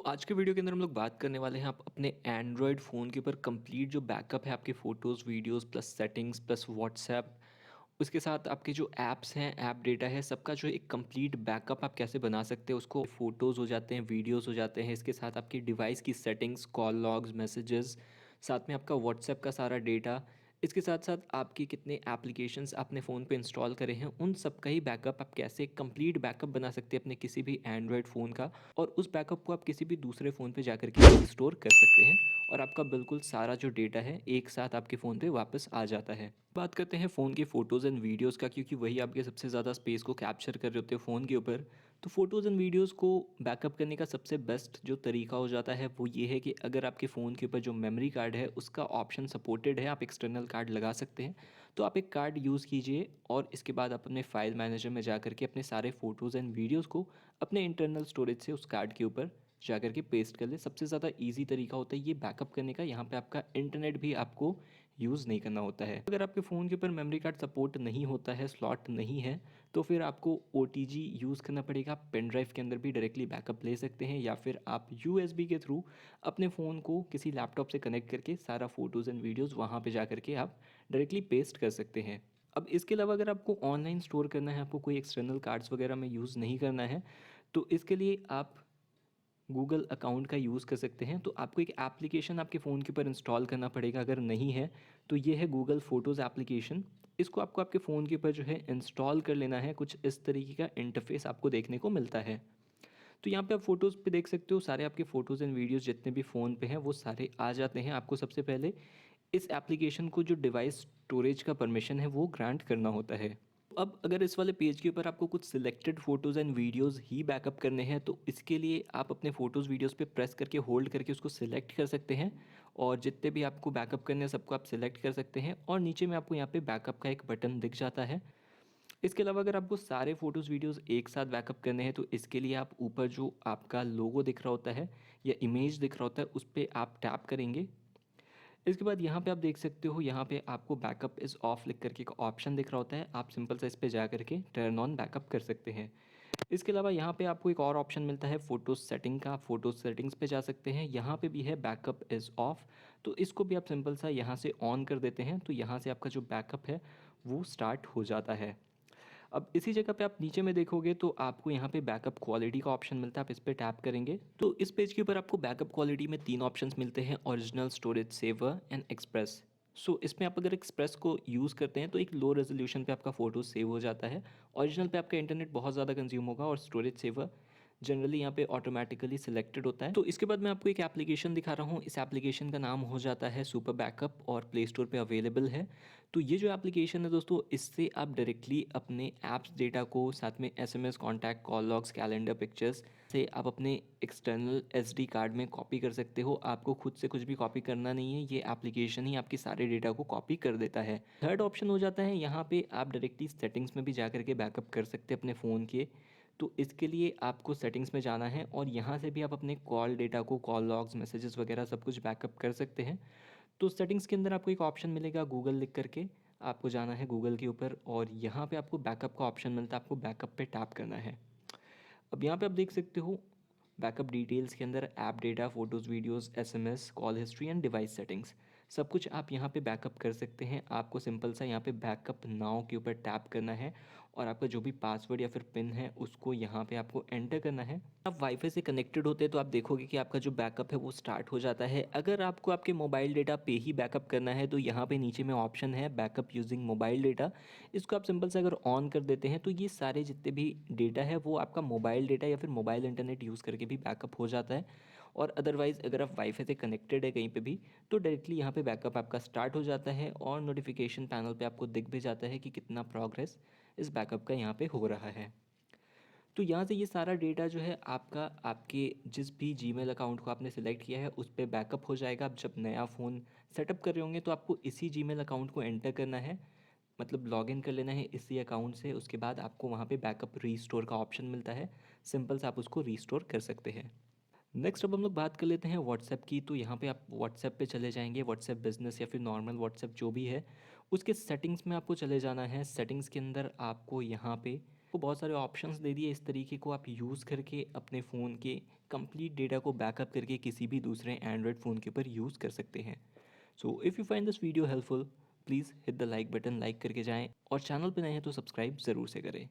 आज के वीडियो के अंदर हम लोग बात करने वाले हैं आप अपने एंड्रॉयड फ़ोन के ऊपर कंप्लीट जो बैकअप है आपके photos videos plus settings plus WhatsApp उसके साथ आपके जो ऐप्स हैं ऐप डेटा है सबका जो एक कंप्लीट बैकअप आप कैसे बना सकते हैं उसको फ़ोटोज़ हो जाते हैं वीडियोस हो जाते हैं इसके साथ आपकी डिवाइस की सेटिंग्स कॉल लॉग्स मैसेजेस साथ में आपका व्हाट्सएप का सारा डेटा इसके साथ साथ आपके कितने एप्लीकेशंस आपने फ़ोन पे इंस्टॉल करे हैं उन सब का ही बैकअप आप कैसे कंप्लीट बैकअप बना सकते हैं अपने किसी भी एंड्रॉयड फ़ोन का और उस बैकअप को आप किसी भी दूसरे फ़ोन पे जाकर के स्टोर कर सकते हैं और आपका बिल्कुल सारा जो डेटा है एक साथ आपके फ़ोन पे वापस आ जाता है। बात करते हैं फ़ोन के फ़ोटोज़ एंड वीडियोज़ का क्योंकि वही आपके सबसे ज़्यादा स्पेस को कैप्चर कर रहे होते हैं फ़ोन के ऊपर। तो फ़ोटोज़ एंड वीडियोज़ को बैकअप करने का सबसे बेस्ट जो तरीका हो जाता है वो ये है कि अगर आपके फ़ोन के ऊपर जो मेमोरी कार्ड है उसका ऑप्शन सपोर्टेड है, आप एक्सटर्नल कार्ड लगा सकते हैं। तो आप एक कार्ड यूज़ कीजिए और इसके बाद आप अपने फ़ाइल मैनेजर में जा कर के अपने सारे फ़ोटोज़ एंड वीडियोज़ को अपने इंटरनल स्टोरेज से उस कार्ड के ऊपर जाकर के पेस्ट कर ले। सबसे ज़्यादा ईजी तरीका होता है ये बैकअप करने का। यहाँ पे आपका इंटरनेट भी आपको यूज़ नहीं करना होता है। अगर आपके फ़ोन के ऊपर मेमोरी कार्ड सपोर्ट नहीं होता है, स्लॉट नहीं है, तो फिर आपको ओटीजी यूज़ करना पड़ेगा। आप पेन ड्राइव के अंदर भी डायरेक्टली बैकअप ले सकते हैं या फिर आप यूएसबी के थ्रू अपने फ़ोन को किसी लैपटॉप से कनेक्ट करके सारा फ़ोटोज़ एंड वीडियोज़ वहाँ पे जा कर के आप डायरेक्टली पेस्ट कर सकते हैं। अब इसके अलावा अगर आपको ऑनलाइन स्टोर करना है, आपको कोई एक्सटर्नल कार्ड्स वगैरह में यूज़ नहीं करना है, तो इसके लिए आप गूगल अकाउंट का यूज़ कर सकते हैं। तो आपको एक एप्लीकेशन आपके फ़ोन के ऊपर इंस्टॉल करना पड़ेगा, अगर नहीं है तो ये है गूगल फ़ोटोज़ एप्लीकेशन। इसको आपको आपके फ़ोन के ऊपर जो है इंस्टॉल कर लेना है। कुछ इस तरीके का इंटरफेस आपको देखने को मिलता है। तो यहाँ पे आप फ़ोटोज़ पे देख सकते हो सारे आपके फ़ोटोज़ एंड वीडियोज़ जितने भी फ़ोन पे हैं वो सारे आ जाते हैं। आपको सबसे पहले इस एप्लीकेशन को जो डिवाइस स्टोरेज का परमिशन है वो ग्रांट करना होता है। अब अगर इस वाले पेज के ऊपर आपको कुछ selected photos and videos he backup करने हैं तो इसके लिए आप अपने फ़ोटोज़ वीडियोज़ पे प्रेस करके होल्ड करके उसको सिलेक्ट कर सकते हैं और जितने भी आपको बैकअप करने हैं सबको आप सिलेक्ट कर सकते हैं और नीचे में आपको यहाँ पे बैकअप का एक बटन दिख जाता है। इसके अलावा अगर आपको सारे फ़ोटोज़ वीडियोज़ एक साथ बैकअप करने हैं तो इसके लिए आप ऊपर जो आपका लोगो दिख रहा होता है या इमेज दिख रहा होता है उस पर आप टैप करेंगे। इसके बाद यहाँ पे आप देख सकते हो यहाँ पे आपको बैकअप इज़ ऑफ लिख करके एक ऑप्शन दिख रहा होता है। आप सिंपल सा इस पे जा करके टर्न ऑन बैकअप कर सकते हैं। इसके अलावा यहाँ पे आपको एक और ऑप्शन मिलता है फ़ोटो सेटिंग का। फ़ोटो सेटिंग्स पे जा सकते हैं। यहाँ पे भी है बैकअप इज़ ऑफ। तो इसको भी आप सिंपल सा यहाँ से ऑन कर देते हैं तो यहाँ से आपका जो बैकअप है वो स्टार्ट हो जाता है। अब इसी जगह पे आप नीचे में देखोगे तो आपको यहाँ पे बैकअप क्वालिटी का ऑप्शन मिलता है। आप इस पे टैप करेंगे तो इस पेज के ऊपर आपको बैकअप क्वालिटी में 3 ऑप्शंस मिलते हैं, original, storage saver and express. So इसमें आप अगर एक्सप्रेस को यूज़ करते हैं तो एक लो रेजोल्यूशन पे आपका फ़ोटो सेव हो जाता है। ओरिजिनल पे आपका इंटरनेट बहुत ज़्यादा कंज्यूम होगा और स्टोरेज सेवर जनरली यहाँ पे ऑटोमेटिकली सिलेक्टेड होता है। तो इसके बाद मैं आपको एक एप्लीकेशन दिखा रहा हूँ। इस एप्लीकेशन का नाम हो जाता है सुपर बैकअप और प्ले स्टोर पे अवेलेबल है। तो ये जो एप्लीकेशन है दोस्तों इससे आप डायरेक्टली अपने ऐप्स डेटा को साथ में SMS contact call logs calendar pictures से आप अपने एक्सटर्नल एसडी कार्ड में कॉपी कर सकते हो। आपको खुद से कुछ भी कॉपी करना नहीं है, ये एप्लीकेशन ही आपके सारे डेटा को कॉपी कर देता है। थर्ड ऑप्शन हो जाता है यहाँ पे आप डायरेक्टली सेटिंग्स में भी जा करके बैकअप कर सकते हैं अपने फ़ोन के। तो इसके लिए आपको सेटिंग्स में जाना है और यहाँ से भी आप अपने कॉल डेटा को कॉल लॉग्स मैसेजेस वगैरह सब कुछ बैकअप कर सकते हैं। तो सेटिंग्स के अंदर आपको एक ऑप्शन मिलेगा गूगल लिख करके, आपको जाना है गूगल के ऊपर और यहाँ पे आपको बैकअप का ऑप्शन मिलता है। आपको बैकअप पे टैप करना है। अब यहाँ पे आप देख सकते हो बैकअप डिटेल्स के अंदर app data photos videos SMS call history and device settings सब कुछ आप यहाँ पे बैकअप कर सकते हैं। आपको सिंपल सा यहाँ पे बैकअप नाउ के ऊपर टैप करना है और आपका जो भी पासवर्ड या फिर पिन है उसको यहाँ पे आपको एंटर करना है। आप वाईफाई से कनेक्टेड होते हैं तो आप देखोगे कि आपका जो बैकअप है वो स्टार्ट हो जाता है। अगर आपको आपके मोबाइल डेटा पे ही बैकअप करना है तो यहाँ पे नीचे में ऑप्शन है बैकअप यूजिंग मोबाइल डेटा। इसको आप सिंपल से अगर ऑन कर देते हैं तो ये सारे जितने भी डेटा है वो आपका मोबाइल डेटा या फिर मोबाइल इंटरनेट यूज़ करके भी बैकअप हो जाता है। और अदरवाइज़ अगर आप वाईफाई से कनेक्टेड है कहीं पे भी तो डायरेक्टली यहाँ पे बैकअप आपका स्टार्ट हो जाता है और नोटिफिकेशन पैनल पे आपको दिख भी जाता है कि कितना प्रोग्रेस इस बैकअप का यहाँ पे हो रहा है। तो यहाँ से ये सारा डेटा जो है आपका आपके जिस भी जीमेल अकाउंट को आपने सेलेक्ट किया है उस पे बैकअप हो जाएगा। आप जब नया फ़ोन सेटअप कर रहे होंगे तो आपको इसी जीमेल अकाउंट को एंटर करना है, मतलब लॉगिन कर लेना है इसी अकाउंट से। उसके बाद आपको वहाँ पे बैकअप रीस्टोर का ऑप्शन मिलता है। सिंपल से आप उसको रीस्टोर कर सकते हैं। नेक्स्ट अब हम लोग बात कर लेते हैं व्हाट्सएप की। तो यहाँ पे आप व्हाट्सएप पे चले जाएंगे, व्हाट्सएप बिजनेस या फिर नॉर्मल व्हाट्सएप जो भी है उसके सेटिंग्स में आपको चले जाना है। सेटिंग्स के अंदर आपको यहाँ पे बहुत सारे ऑप्शंस दे दिए। इस तरीके को आप यूज़ करके अपने फ़ोन के कंप्लीट डेटा को बैकअप करके किसी भी दूसरे एंड्रॉयड फ़ोन के ऊपर यूज़ कर सकते हैं। So if you find this video helpful, please hit the like button, like करके जाएं और चैनल पे नए हैं तो सब्सक्राइब ज़रूर से करें।